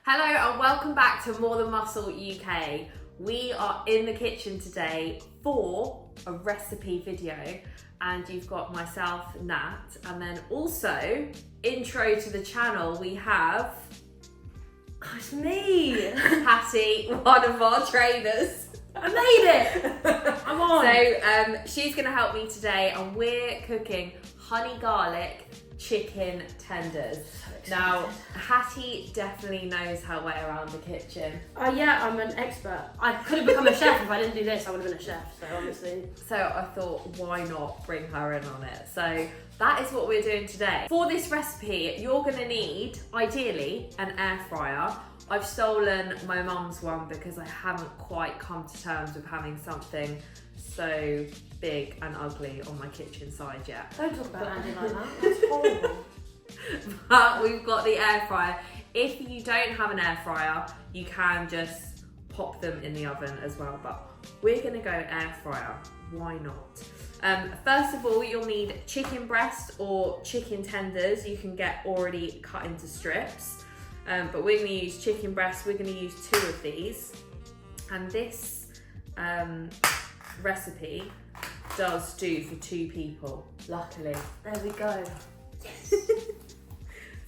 Hello and welcome back to More Than Muscle UK. We are in the kitchen today for a recipe video, and you've got myself, Nat, and then also intro to the channel we have It's me, Hattie, one of our trainers. I made it. I'm on. So she's going to help me today, and we're cooking honey garlic chicken tenders. Now, Hattie definitely knows her way around the kitchen. Yeah, I'm an expert. I could have become a chef if I didn't do this. I would have been a chef. So obviously. So I thought, why not bring her in on it? So that is what we're doing today. For this recipe, you're going to need, ideally, an air fryer. I've stolen my mum's one because I haven't quite come to terms with having something so big and ugly on my kitchen side yet. Don't talk about Andy like that. That's horrible. But we've got the air fryer. If you don't have an air fryer, you can just pop them in the oven as well. But we're gonna go air fryer. Why not? First of all, you'll need chicken breast or chicken tenders. You can get already cut into strips. But we're gonna use chicken breast. We're gonna use 2 of these. And this recipe does do for 2 people, luckily. There we go. Yes.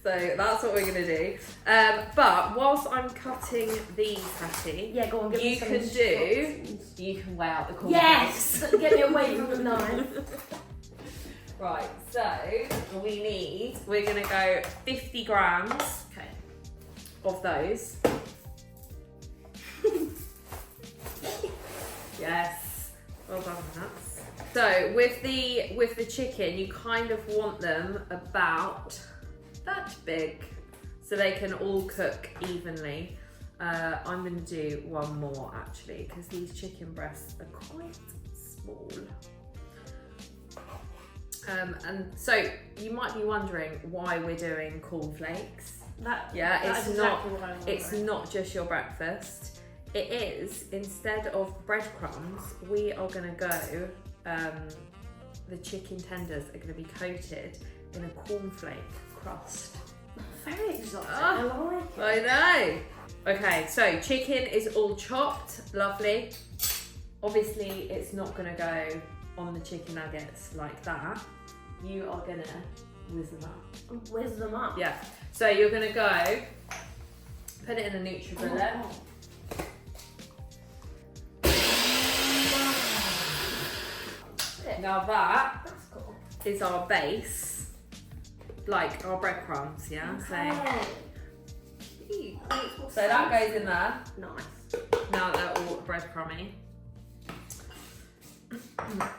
So that's what we're gonna do. But whilst I'm cutting these, Hattie, Yeah, go on. Give me some instructions. You can weigh out the cornflakes. Yes. Get me away from the knife. Right. So we're gonna go 50 grams. Okay. Of those. Yes. Well done, Nats. So with the chicken, you kind of want them about that big, so they can all cook evenly. I'm going to do one more actually, because these chicken breasts are quite small. And so you might be wondering why we're doing cornflakes. It's not just your breakfast. It is, instead of breadcrumbs, we are going to go. The chicken tenders are going to be coated in a cornflake crust. Very exotic. I like it. I know. Okay, so chicken is all chopped, lovely. Obviously, it's not going to go on the chicken nuggets like that. You are going to whiz them up. Whiz them up. Yeah. So you're going to go, put it in a NutriBullet. Oh. Now that That's cool. is our base, like our breadcrumbs, yeah? Okay. So that goes in there. Nice. Now they're all breadcrumby.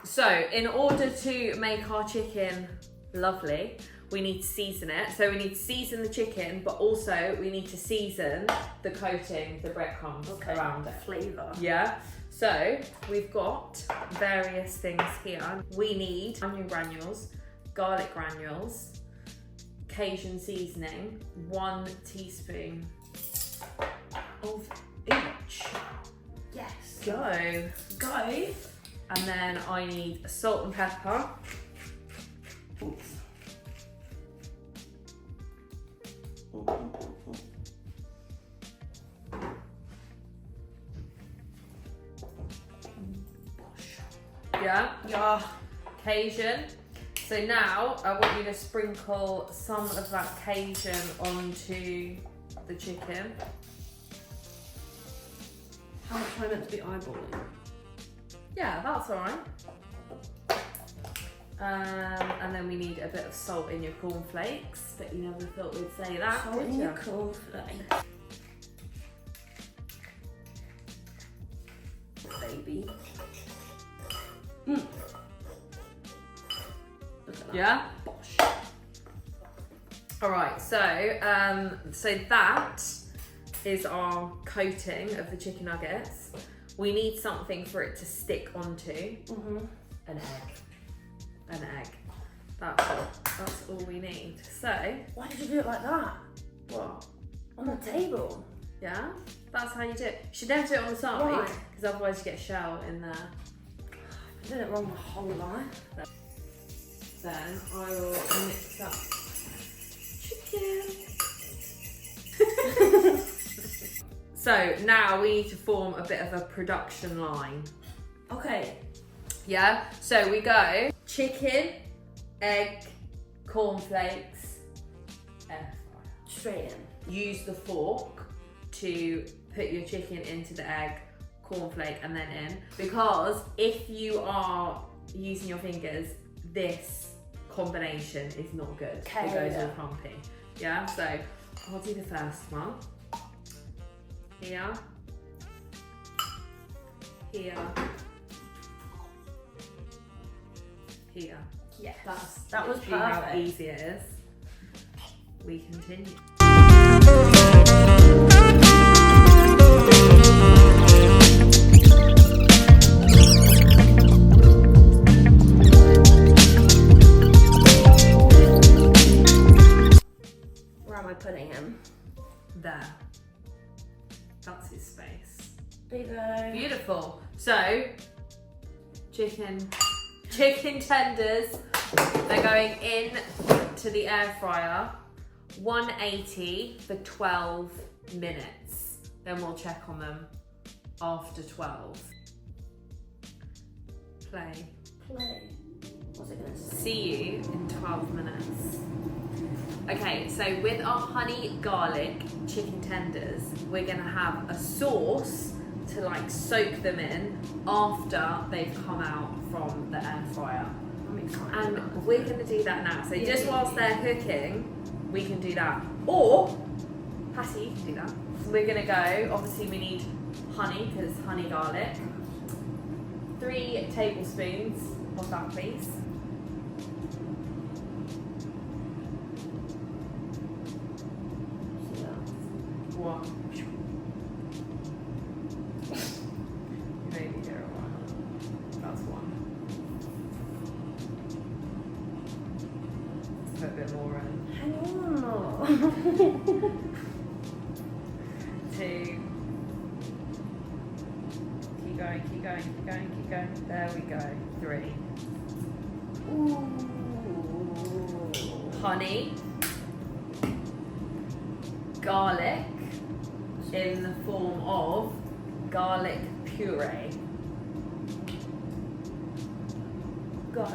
So in order to make our chicken lovely, we need to season it. So we need to season the chicken, but also we need to season the coating, the breadcrumbs around it. Flavour. Yeah. So we've got various things here. We need onion granules, garlic granules, Cajun seasoning, 1 teaspoon of each. Yes. Go. Go. And then I need salt and pepper. Oops. Yeah. Cajun. So now I want you to sprinkle some of that Cajun onto the chicken. How much am I meant to be eyeballing? Yeah, that's all right. And then we need a bit of salt in your cornflakes, but you never thought we'd say that, Salt did in you? your cornflakes. Baby. Look at that. Yeah? Bosh. All right, so that is our coating of the chicken nuggets. We need something for it to stick onto. Mm-hmm. An egg. That's all we need. So, Why did you do it like that? what? On the table? Yeah? That's how you do it. You should never do it on the side, Why? because otherwise you get shell in there. I've done it wrong my whole life. Then I will mix up chicken. So now we need to form a bit of a production line. Okay. Yeah, so we go chicken, egg, cornflakes, air fryer. Straight in. Use the fork to put your chicken into the egg, cornflake, and then in. Because if you are using your fingers, this combination is not good. Okay, it goes all clumpy. Yeah, so I'll do the first one. Here. Here. Here. Yes. That's That was literally how perfect. easy it is. We continue. Where am I putting him? There. That's his space. There you go. Beautiful. So, chicken tenders, they're going in to the air fryer, 180 for 12 minutes. Then we'll check on them after 12. Play. What's it gonna say? See you in 12 minutes. Okay, so with our honey garlic chicken tenders, we're gonna have a sauce to like soak them in after they've come out from the air fryer. I'm excited. And we're gonna do that now. So Yeah, just yeah, whilst yeah. they're cooking, we can do that. Or, Patty, you can do that. We're gonna go, obviously we need honey, because honey garlic. 3 tablespoons of that, please. One. Maybe here one. That's one. Put a bit more in. Hang on. 2. Keep going, keep going, keep going, keep going. There we go. 3. Ooh. Honey. Garlic in the form of garlic puree. Go.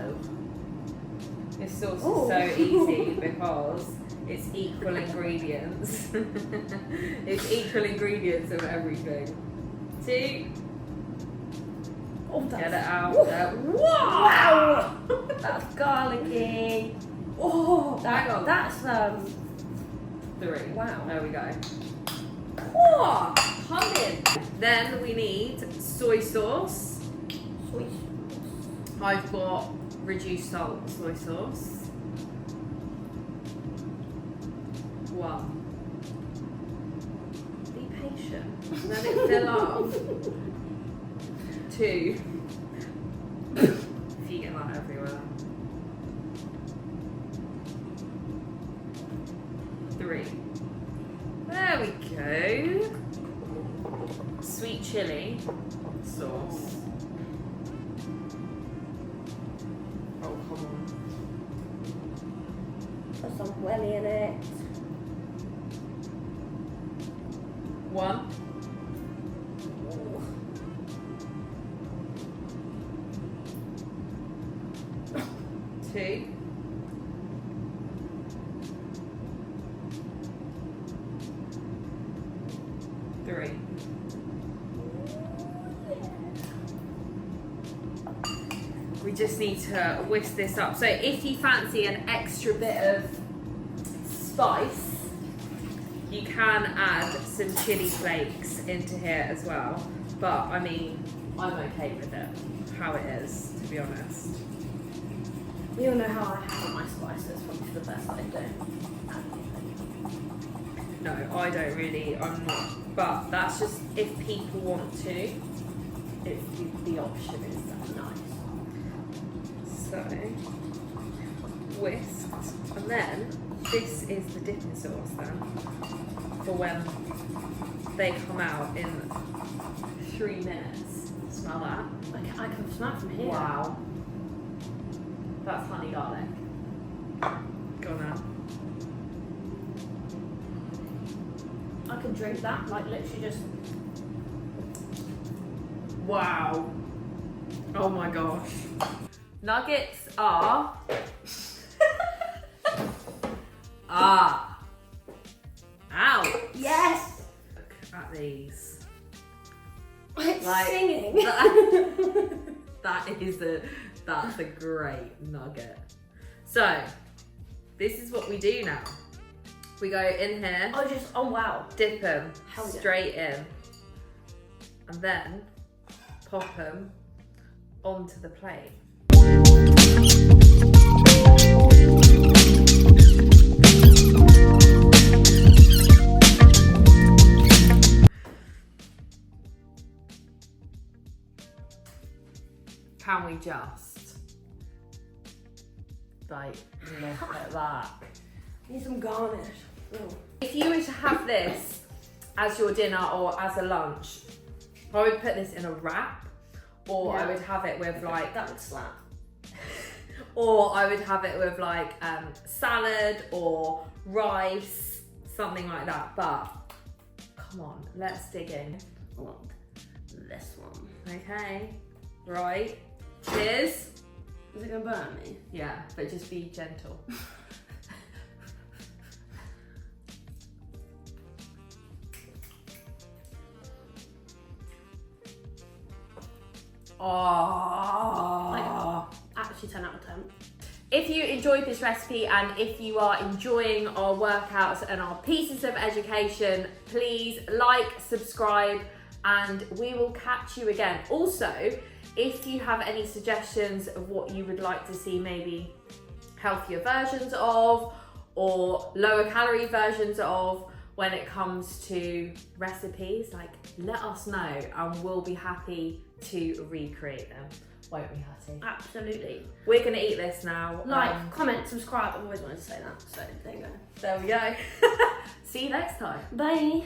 This sauce is so easy because it's equal ingredients. It's equal ingredients of everything. 2. Oh, Get it that's, out Woo. there. wow! That's garlicky. Oh, hang on. That's 3. Wow. There we go. Oh, humming. Then we need soy sauce. sweet. I've got reduced salt soy sauce. 1. Be patient. Let it fill up. 2. If you get that everywhere. 3. There we go. Sweet chili sauce. Oh, come on. Put some welly in it. 1. 2. 3. We just need to whisk this up. So if you fancy an extra bit of spice, you can add some chili flakes into here as well. But I mean, I'm okay with it, how it is, to be honest. You all know how I handle my spices, probably the best I do. No, I don't really, I'm not. But that's just if people want to. If the option is that nice. So, whisked. And then, this is the dipping sauce then. For when they come out in 3 minutes. Smell that? I can smell it from here. Wow. That's honey garlic. Go on now. I could drink that, like literally just. Wow. Oh my gosh. Nuggets are. Ow. Yes! Look at these. It's Like, singing. That's a great nugget. So, this is what we do now. We go in here, Oh wow. dip them Hell yeah. straight in, and then pop them onto the plate. Can we just, like, look at that? Need some garnish. Ooh. If you were to have this as your dinner or as a lunch, I would put this in a wrap, or I Yeah. would have it with like, That would slap. or I would have it with like salad or rice, something like that. But come on, let's dig in. I want this one. Okay, right. Cheers. Is it gonna burn me? Yeah, but just be gentle. Oh, Actually 10 out of 10. if you enjoyed this recipe and if you are enjoying our workouts and our pieces of education, please like, subscribe, and we will catch you again. Also, if you have any suggestions of what you would like to see maybe healthier versions of or lower calorie versions of when it comes to recipes, like, let us know and we'll be happy to recreate them. Won't we, Hattie? Absolutely. We're gonna eat this now. Like, comment, subscribe. I've always wanted to say that, so there you go. There we go. See you next time. Bye.